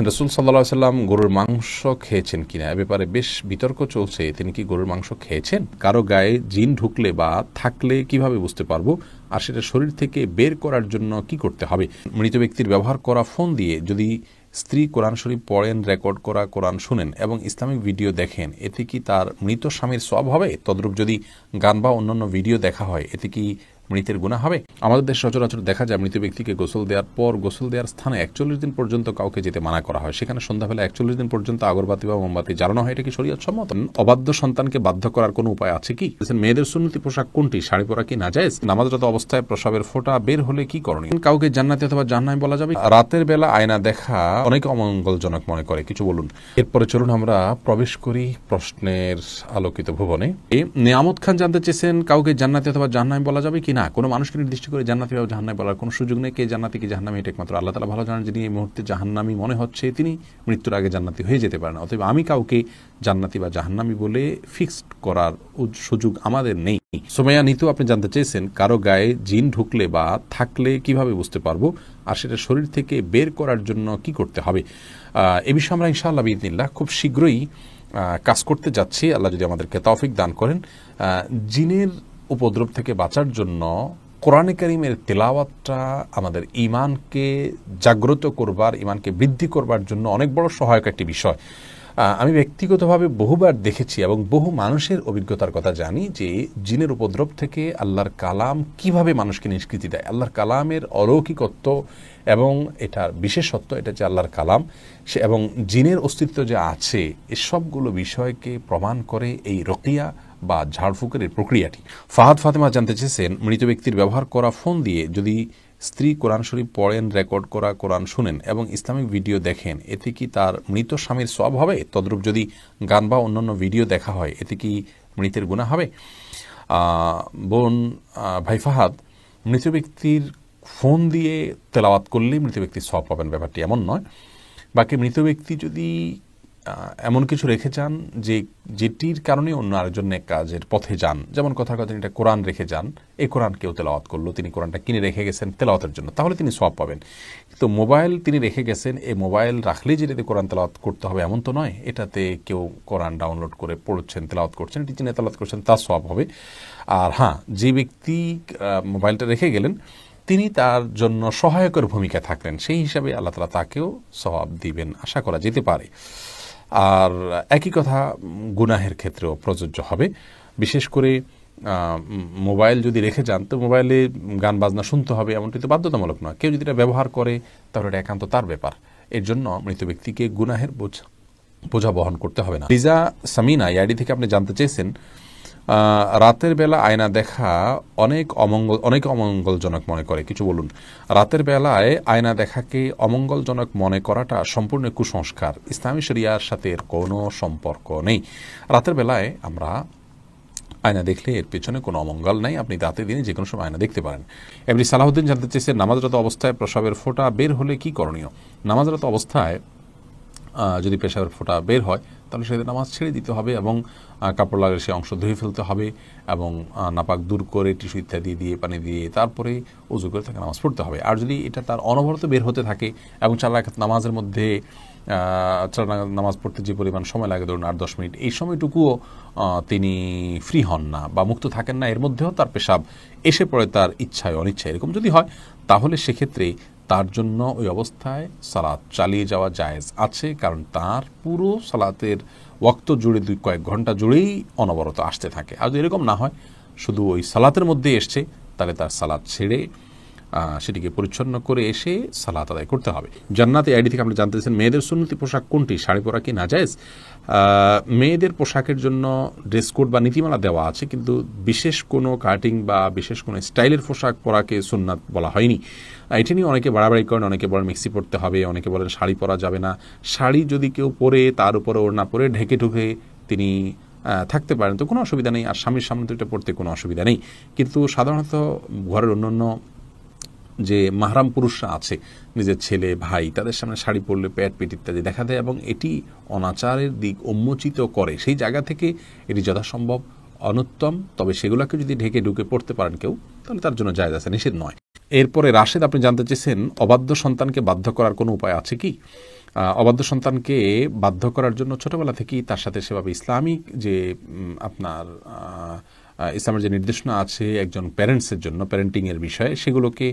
রাসূল সাল্লাল্লাহু আলাইহি সাল্লাম গরুর মাংস খেয়েছেন কিনা এ ব্যাপারে বেশ বিতর্ক চলছে। তিনি কি গরুর মাংস খেয়েছেন? কারো গায়ে জিন ঢুকলে বা থাকলে কিভাবে বুঝতে পারবো, আর সেটা শরীর থেকে বের করার জন্য কি করতে হবে? মৃত ব্যক্তির ব্যবহার করা ফোন দিয়ে যদি স্ত্রী কোরআন শরীফ পড়েন, রেকর্ড করা কোরআন শুনেন এবং ইসলামিক ভিডিও দেখেন, এতে কি তার মৃত স্বামীর সওয়াব হবে? তদ্রূপ যদি গান বা অন্যান্য ভিডিও দেখা হয়, এতে কি মৃতের গুনাহ হবে? আমাদের দেশে সচরাচর দেখা যায় মৃত ব্যক্তিকে গোসল দেওয়ার পর গোসল দেওয়ার স্থানে 41 দিন পর্যন্ত কাউকে যেতে মানা করা হয়। সেখানে সন্ধ্যাবেলা 41 দিন পর্যন্ত আগরবাতি বা মোমবাতি জ্বালানো হয়। এটা কি শরীয়ত সম্মত? অবাধ্য সন্তানকে বাধ্য করার কোনো উপায় আছে কি? মেয়েদের সুন্নতি পোশাক কোনটি? শাড়ি পরা কি নাজায়েজ? নামাজরত অবস্থায় প্রসাবের ফোঁটা বের হলে কি করণীয়? কাউকে জান্নাতি অথবা জাহান্নামী বলা যাবে? রাতের বেলা আয়না দেখা অনেক অমঙ্গলজনক মনে করে, কিছু বলুন। এরপরে চলুন আমরা প্রবেশ করি প্রশ্নের আলোকিত ভুবনে। নিয়ামত খান জানতে চেয়েছেন, কাউকে জান্নাতি অথবা জাহান্নামী বলা যাবে কি না? কোনো মানুষকে নির্দিষ্ট করে জান্নাতি বা জাহান্নামী বলার কোনো সুযোগ নেই। কে জান্নাতি কি জাহান্নামী এটা একমাত্র আল্লাহ তাআলা ভালো জানেন। যিনি এই মুহূর্তে জাহান্নামী মনে হচ্ছে, তিনি মৃত্যুর আগে জান্নাতি হয়ে যেতে পারেন। অতএব আমি কাউকে জান্নাতি বা জাহান্নামী বলে ফিক্সড করার সুযোগ আমাদের নেই। সোমাইয়া নিতু আপনি জানতে চেয়েছেন, কারো গায়ে জিন ঢুকলে বা থাকলে কিভাবে বুঝতে পারবো, আর সেটা শরীর থেকে বের করার জন্য কি করতে হবে? এ বিষয়ে আমরা ইনশাআল্লাহ বিইذনিল্লাহ খুব শীঘ্রই কাজ করতে যাচ্ছি, আল্লাহ যদি আমাদেরকে তৌফিক দান করেন। জিনের উপদ্রব থেকে বাঁচার জন্য কোরআনে কারীমের তেলাওয়াতটা আমাদের ঈমানকে জাগ্রত করবার, ঈমানকে বৃদ্ধি করবার জন্য অনেক বড় সহায়ক একটি বিষয়। আমি ব্যক্তিগতভাবে বহুবার দেখেছি এবং বহু মানুষের অভিজ্ঞতার কথা জানি যে জিনের উপদ্রব থেকে আল্লাহর কালাম কিভাবে মানুষকে নিষ্কৃতি দেয়। আল্লাহর কালামের অলৌকিকত্ব এবং এটার বিশেষত্ব, এটা যে আল্লাহর কালাম সে এবং জিনের অস্তিত্ব যে আছে, এসবগুলো বিষয়কে প্রমাণ করে এই রকিয়া বা ঝাড়ফুঁকের এই প্রক্রিয়াটি। ফাহাদ ফাতেমা জানতে চেয়েছেন, মৃত ব্যক্তির ব্যবহার করা ফোন দিয়ে যদি স্ত্রী কোরআন শরীফ পড়েন, রেকর্ড করা কোরআন শুনেন এবং ইসলামিক ভিডিও দেখেন, এতে কি তার মৃত স্বামীর সওয়াব হবে? তদ্রূপ যদি গান বা অন্যান্য ভিডিও দেখা হয়, এতে কি মৃতের গুনাহ হবে? বোন ভাই ফাহাদ, মৃত ব্যক্তির ফোন দিয়ে তেলাওয়াত করলেই মৃত ব্যক্তির সওয়াব পাবেন, ব্যাপারটি এমন নয়। বাকি মৃত ব্যক্তি যদি এমন কিছু রেখে যান যেটির কারণে অন্য আরেকজন নেক কাজের পথে যান, যেমন কথার কথা তিনি একটা কোরআন রেখে যান, এই কোরআন কেউ তেলাওয়াত করলো, তিনি কোরআনটা কিনে রেখে গেছেন তেলাওয়াতের জন্য, তাহলে তিনি সওয়াব পাবেন। কিন্তু মোবাইল তিনি রেখে গেছেন, এই মোবাইল রাখলেই যেটাতে কোরআন তেলাওয়াত করতে হবে এমন তো নয়। এটাতে কেউ কোরআন ডাউনলোড করে পড়ছেন, তেলাওয়াত করছেন, এটি যিনি তেলাওয়াত করছেন তার সওয়াব হবে। আর হ্যাঁ, যে ব্যক্তি মোবাইলটা রেখে গেলেন তিনি তার জন্য সহায়কের ভূমিকা থাকলেন, সেই হিসাবে আল্লাহ তাআলা তাকেও সওয়াব দিবেন, আশা করা যেতে পারে। আর একই কথা গুনাহের ক্ষেত্রেও প্রযোজ্য হবে। বিশেষ করে মোবাইল যদি রেখে যান, তো মোবাইলে গান বাজনা শুনতে হবে এমনটি তো বাধ্যতামূলক নয়। কেউ যদি এটা ব্যবহার করে তাহলে এটা একান্ত তার ব্যাপার। এর জন্য মৃত ব্যক্তিকে গুনাহের বোঝা বহন করতে হবে না। লিজা সামিনা ইয়াডি থেকে আপনি জানতে চেয়েছেন, রাতের বেলা আয়না দেখা অনেক অমঙ্গলজনক মনে করে, কিছু বলুন। রাতের বেলায় আয়না দেখাকে অমঙ্গলজনক মনে করাটা সম্পূর্ণ কুসংস্কার, ইসলামী শরিয়ার সাথে এর কোনো সম্পর্ক নেই। রাতের বেলায় আমরা আয়না দেখলে এর পেছনে কোনো অমঙ্গল নাই, আপনি রাতে দিনে যে কোনো সময় আয়না দেখতে পারেন। এমনি সালাহুদ্দিন জানতে চেয়েছেন, নামাজরত অবস্থায় প্রসাবের ফোঁটা বের হলে কি করণীয়? নামাজরত অবস্থায় যদি পেশাবের ফোঁটা বের হয় তাহলে সেদিন নামাজ ছেড়ে দিতে হবে এবং কাপড় লাগিয়ে সে অংশ ধুয়ে ফেলতে হবে এবং নাপাক দূর করে টিস্যু ইত্যাদি দিয়ে পানি দিয়ে তারপরে উজু করে তাকে নামাজ পড়তে হবে। আর যদি এটা তার অনবরত বের হতে থাকে এবং 4 রাকাত নামাজের মধ্যে 4 রাকাত নামাজ পড়তে যে পরিমাণ সময় লাগে, ধরুন 8-10 মিনিট, এই সময়টুকুও তিনি ফ্রি হন না বা মুক্ত থাকেন না, এর মধ্যেও তার পেশাব এসে পড়ে তার ইচ্ছায় অনিচ্ছায়, এরকম যদি হয় তাহলে সেক্ষেত্রে তার জন্য ওই অবস্থায় সালাত চালিয়ে যাওয়া জায়েজ আছে, কারণ তার পুরো সালাতের ওয়াক্ত জুড়ে কয়েক ঘন্টা জুড়েই অনবরত আসতে থাকে। আর যদি এরকম না হয়, শুধু ওই সালাতের মধ্যেই এসছে, তাহলে তার সালাত ছেড়ে সেটিকে পরিচ্ছন্ন করে এসে সালাত আদায় করতে হবে। জান্নাতি আইডি থেকে আপনি জানতে চাইছেন, মেয়েদের সুন্নতি পোশাক কোনটি? শাড়ি পরা কি নাজায়েজ? মেয়েদের পোশাকের জন্য ড্রেস কোড বা নীতিমালা দেওয়া আছে, কিন্তু বিশেষ কোনো কাটিং বা বিশেষ কোনো স্টাইলের পোশাক পরাকে সুন্নাত বলা হয়নি। এটা নিয়ে অনেকে বাড়াবাড়ি করেন, অনেকে বলেন মেক্সি পরতে হবে, অনেকে বলেন শাড়ি পরা যাবে না। শাড়ি যদি কেউ পরে তার উপরে ওড়না পরে ঢেকে ঢুকে তিনি থাকতে পারেন তো কোনো অসুবিধা নেই, আর স্বামীর সামনে তো এটা পড়তে কোনো অসুবিধা নেই। কিন্তু সাধারণত ঘরের অন্যান্য যে মাহরাম পুরুষরা আছে, নিজের ছেলে ভাই, তাদের সামনে শাড়ি পরলে পেট ইত্যাদি দেখা দেয় এবং এটি অনাচারের দিক উন্মোচিত করে। সেই জায়গা থেকে এটি যথাসম্ভব অনুত্তম, তবে সেগুলোকে যদি ঢেকে ঢুকে পড়তে পারেন কেউ, তাহলে তার জন্য জায়েজ আছে, নিষেধ নয়। এরপরে রাশেদ আপনি জানতে চেয়েছেন, অবাধ্য সন্তানকে বাধ্য করার কোনো উপায় আছে কি? অবাধ্য সন্তানকে বাধ্য করার জন্য ছোটবেলা থেকেই তার সাথে সেভাবে ইসলামিক যে আপনার ইসলামের যে নির্দেশনা আছে একজন প্যারেন্টসের জন্য প্যারেন্টিংয়ের বিষয়ে সেগুলোকে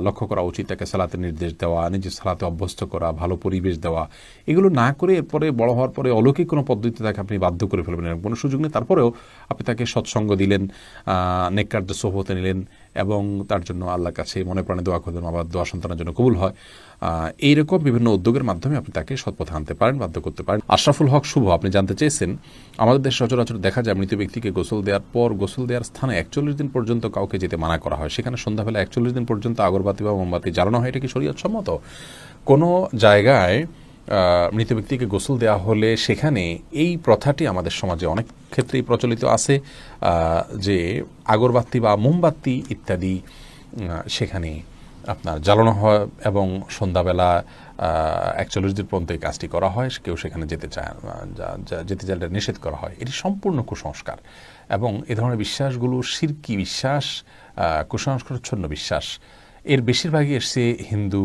লক্ষ্য করা উচিত। তাকে সালাতের নির্দেশ দেওয়া, নিজের সালাতে অভ্যস্ত করা, ভালো পরিবেশ দেওয়া, এগুলো না করে এরপরে বড় হওয়ার পরে অলৌকিক কোনো পদ্ধতিতে তাকে আপনি বাধ্য করে ফেলবেন এরকম কোনো সুযোগ নেই। তারপরেও আপনি তাকে সৎসঙ্গ দিলেন, নেককারদের সোহবতে নিলেন এবং তার জন্য আল্লাহর কাছে মনে প্রাণে দোয়া করলেন, আবার দোয়া সন্তানের জন্য কবুল হয়। এইরকম বিভিন্ন উদ্যোগের মাধ্যমে আপনি তাকে সৎপথে আনতে পারেন, বাধ্য করতে পারেন। আশরাফুল হক শুভ আপনি জানতে চেয়েছেন, আমাদের দেশে সচরাচর দেখা যায় মৃত ব্যক্তিকে গোসল দেওয়ার পর গোসল দেওয়ার স্থানে 41 দিন পর্যন্ত কাউকে যেতে মানা করা হয়, সেখানে সন্ধ্যাবেলা 41 দিন পর্যন্ত আগরবাতি বা মোমবাতি জ্বালানো হয়। এটা কি শরীয়ত সম্মত? কোনো জায়গায় মৃত ব্যক্তিকে গোসল দেওয়া হলে সেখানে এই প্রথাটি আমাদের সমাজে অনেক ক্ষেত্রেই প্রচলিত আছে যে আগরবাতি বা মোমবাতি ইত্যাদি সেখানে আপনার জ্বালানো হয় এবং সন্ধ্যাবেলা 41 দিন পর্যন্ত এই কাজটি করা হয়। কেউ সেখানে যেতে চাইলে নিষেধ করা হয়। এটি সম্পূর্ণ কুসংস্কার এবং এ ধরনের বিশ্বাসগুলো শিরকি বিশ্বাস, কুসংস্কারচ্ছন্ন বিশ্বাস। এর বেশিরভাগই এসছে হিন্দু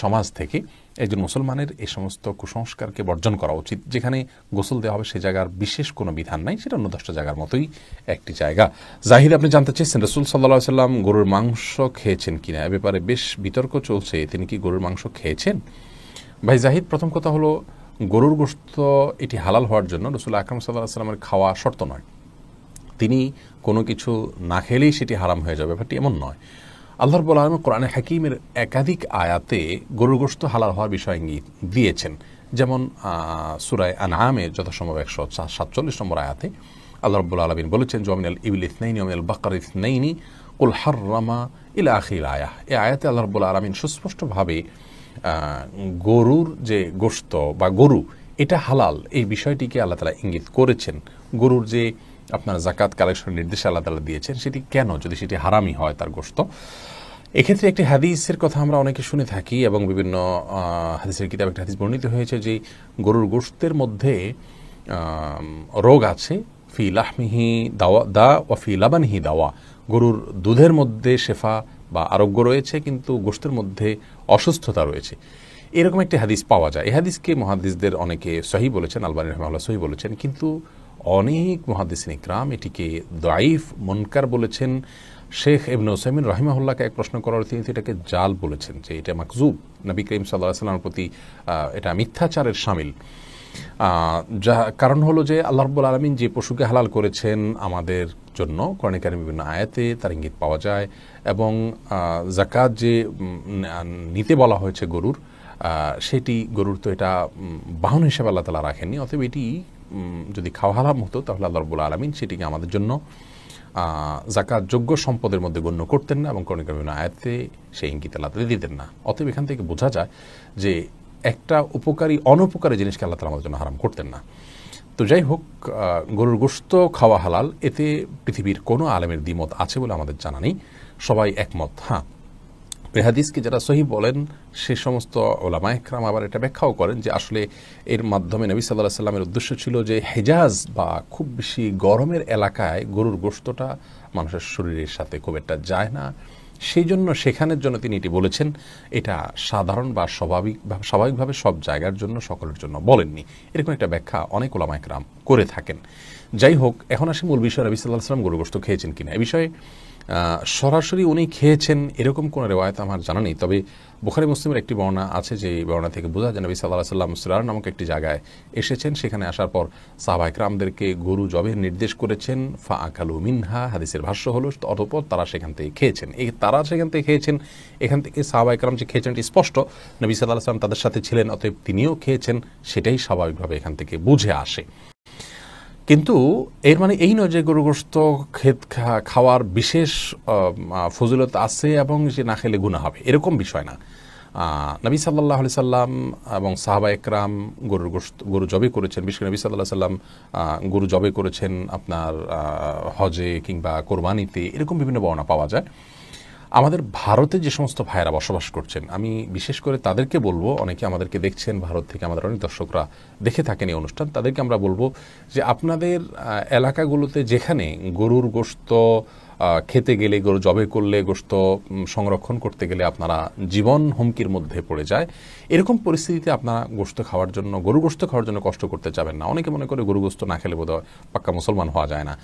সমাজ থেকে। একজন মুসলমানের এই সমস্ত কুসংস্কারকে বর্জন করা উচিত। যেখানে গোসল দেওয়া হবে সে জায়গার বিশেষ কোনো বিধান নাই, সেটা অন্য 10টা জায়গার মতোই একটি জায়গা। জাহিদ আপনি জানতে চেয়েছেন রাসূল সাল্লাল্লাহু আলাইহি ওয়াসাল্লাম গরুর মাংস খেয়েছেন কিনা, এ ব্যাপারে বেশ বিতর্ক চলছে, তিনি কি গরুর মাংস খেয়েছেন? ভাই জাহিদ, প্রথম কথা হলো গরুর গোশত এটি হালাল হওয়ার জন্য রাসূল আকরাম সাল্লাল্লাহু আলাইহি ওয়াসাল্লামের খাওয়া শর্ত নয়। তিনি কোনো কিছু না খেলেই সেটি হারাম হয়ে যাবে, ব্যাপারটি এমন নয়। আল্লাহ রাব্বুল আলামিন কোরআনে হাকিমের একাধিক আয়াতে গরুর গোশত হালাল হওয়ার বিষয় ইঙ্গিত দিয়েছেন। যেমন সূরা আনআমের যথাসম্ভব 147 নম্বর আয়াতে আল্লাহ রাব্বুল আলামিন বলেছেন, মিনাল ইবিল ইসনাইনি ওয়া মিনাল বাকারি ইসনাইনি কুল হাররামা ইলা আখির আয়াহ। এই আয়াতে আল্লাহ রাব্বুল আলামিন সুস্পষ্টভাবে গরুর যে গোশত বা গরু এটা হালাল এই বিষয়টিকে আল্লাহ তাআলা ইঙ্গিত করেছেন। গরুর যে আপনার জাকাত কালেকশনের নির্দেশ আল্লাহ তাআলা দিয়েছেন, সেটি কেন যদি সেটি হারামই হয় তার গোশত। এক্ষেত্রে একটি হাদিসের কথা আমরা অনেকে শুনে থাকি এবং বিভিন্ন হাদিসের কিতাবে একটা হাদিস বর্ণিত হয়েছে যে গরুর গোশতের মধ্যে রোগ আছে, ফি লাহমিহি দা ওয়া ফি লাবানিহি দাওয়া। গরুর দুধের মধ্যে শেফা বা আরোগ্য রয়েছে, কিন্তু গোশতের মধ্যে অসুস্থতা রয়েছে, এরকম একটি হাদিস পাওয়া যায়। এই হাদিসকে মুহাদ্দিসদের অনেকে সহিহ বলেছেন, আলবানী রাহিমাহুল্লাহ সহিহ বলেছেন, কিন্তু অনেক মুহাদ্দিসিন ইকরাম এটিকে দাঈফ মুনকার বলেছেন। শেখ ইবনে উসাইমিন রাহিমাহুল্লাহকে এক প্রশ্ন করার তিনি এটাকে জাল বলেছেন, যে এটা মাকজুব, নবী করিম সাল্লাল্লাহু আলাইহি ওয়াসাল্লামের প্রতি এটা মিথ্যাচারের শামিল। যা কারণ হলো যে আল্লাহ রাব্বুল আলামিন যে পশুকে হালাল করেছেন আমাদের জন্য কোরআনে কারিমে বিভিন্ন আয়াতে তার ইঙ্গিত পাওয়া যায়, এবং যাকাত যে নিতে বলা হয়েছে গরুর, সেটি গরুর তো এটা বাহন হিসেবে আল্লাহ তাআলা রাখেননি। অতএব এটি যদি খাওয়া হারাম হতো তাহলে আল্লাহ রাব্বুল আলামিন সেটিকে আমাদের জন্য যাকাত যোগ্য সম্পদের মধ্যে গণ্য করতেন না এবং কোরআনে কারিমে আয়াতে সেই ইঙ্গিত আল্লাহ তাআলা দিতেন না। অতএব এখান থেকে বোঝা যায় যে একটা উপকারী অনুপকারী জিনিসকে আল্লাহ তাআলা আমাদের জন্য হারাম করতেন না। তো যাই হোক, গরুর গোশত খাওয়া হালাল, এতে পৃথিবীর কোনো আলেমের দ্বিমত আছে বলে আমাদের জানা নেই, সবাই একমত। হ্যাঁ, এই হাদিসকে যারা সহিহ বলেন সে সমস্ত ওলামায়ে কেরাম আবার এটা ব্যাখ্যাও করেন যে আসলে এর মাধ্যমে নবী সাল্লাল্লাহু আলাইহি ওয়াসাল্লামের উদ্দেশ্য ছিল যে হেজাজ বা খুব বেশি গরমের এলাকায় গরুর গোশতটা মানুষের শরীরের সাথে খুব একটা যায় না, সেই জন্য সেখানের জন্য তিনি এটি বলেছেন। এটা সাধারণ বা স্বাভাবিকভাবে সব জায়গার জন্য সকলের জন্য বলেননি, এরকম একটা ব্যাখ্যা অনেক ওলামায়ে কেরাম করে থাকেন। যাই হোক, এখন আসি মূল বিষয়, নবী সাল্লাল্লাহু আলাইহি ওয়াসাল্লাম গরুর গোশত খেয়েছেন কিনা। এই বিষয়ে সরাসরি উনি খেয়েছেন এরকম কোনো রিওয়ায়াত আমার জানা নেই, তবে বুখারী মুসলিমের একটি বর্ণনা আছে, যে বর্ণনা থেকে বোঝা যায় নবী সাল্লাল্লাহু আলাইহি ওয়াসাল্লাম সিরার নামক একটি জায়গায় এসেছেন, সেখানে আসার পর সাহাবায়ে কেরামদেরকে গরু জবের নির্দেশ করেছেন, ফা আকালু মিনহা, হাদিসের ভাষ্য হলো অতঃপর তারা সেখান থেকে খেয়েছেন। তারা সেখান থেকে খেয়েছেন, এখান থেকে সাহাবায়ে কেরাম যে খেয়েছেন এটি স্পষ্ট, নবী সাল্লাল্লাহু আলাইহি ওয়াসাল্লাম তাদের সাথে ছিলেন, অতএব তিনিও খেয়েছেন, সেটাই স্বাভাবিকভাবে এখান থেকে বুঝে আসে। কিন্তু এর মানে এই নয় যে গরু গোশত খাওয়ার বিশেষ ফজিলত আছে এবং যে না খেলে গুনাহ হবে, এরকম বিষয় না। নবী সাল্লাল্লাহু আলাইহি সাল্লাম এবং সাহাবায়ে কেরাম গরু জবে করেছেন, বিশেষ করে নবী সাল্লাল্লাহু আলাইহি সাল্লাম গরু জবে করেছেন আপনার হজে কিংবা কোরবানিতে, এরকম বিভিন্ন বর্ণনা পাওয়া যায়। আমাদের ভারতে যে সমস্ত ভাইয়েরা বসবাস করছেন, আমি বিশেষ করে তাদেরকে বলবো, অনেকে আমাদেরকে দেখছেন ভারত থেকে, আমাদের অনেক দর্শকরা দেখে থাকেন এই অনুষ্ঠান, তাদেরকে আমরা বলবো যে আপনাদের এলাকাগুলোতে যেখানে গরুর গোশত খেতে গেলে, গরু জবে করলে, গোশত সংরক্ষণ করতে গেলে আপনারা জীবন হুমকির মধ্যে পড়ে যায়, এরকম পরিস্থিতিতে আপনারা গোশত খাওয়ার জন্য, গরু গোশত খাওয়ার জন্য কষ্ট করতে যাবেন না। অনেকে মনে করে গরু গোশত না খেলে বোধহয় পাক্কা মুসলমান হওয়া যায় না।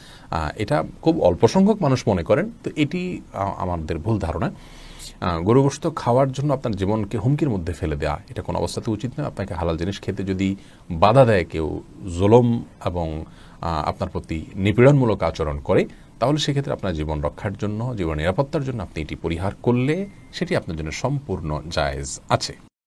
এটা খুব অল্প সংখ্যক মানুষ মনে করেন, তো এটি আমাদের ভুল ধারণা। গরু গোশত খাওয়ার জন্য আপনার জীবনকে হুমকির মধ্যে ফেলে দেওয়া এটা কোনো অবস্থাতে উচিত নয়। আপনাকে হালাল জিনিস খেতে যদি বাধা দেয় কেউ, জুলুম এবং আপনার প্রতি নিপীড়নমূলক আচরণ করে, তাহলে সেক্ষেত্রে আপনার জীবন রক্ষার জন্য, জীবন নিরাপত্তার জন্য আপনি এটি পরিহার করলে সেটি আপনার জন্য সম্পূর্ণ জায়েজ আছে।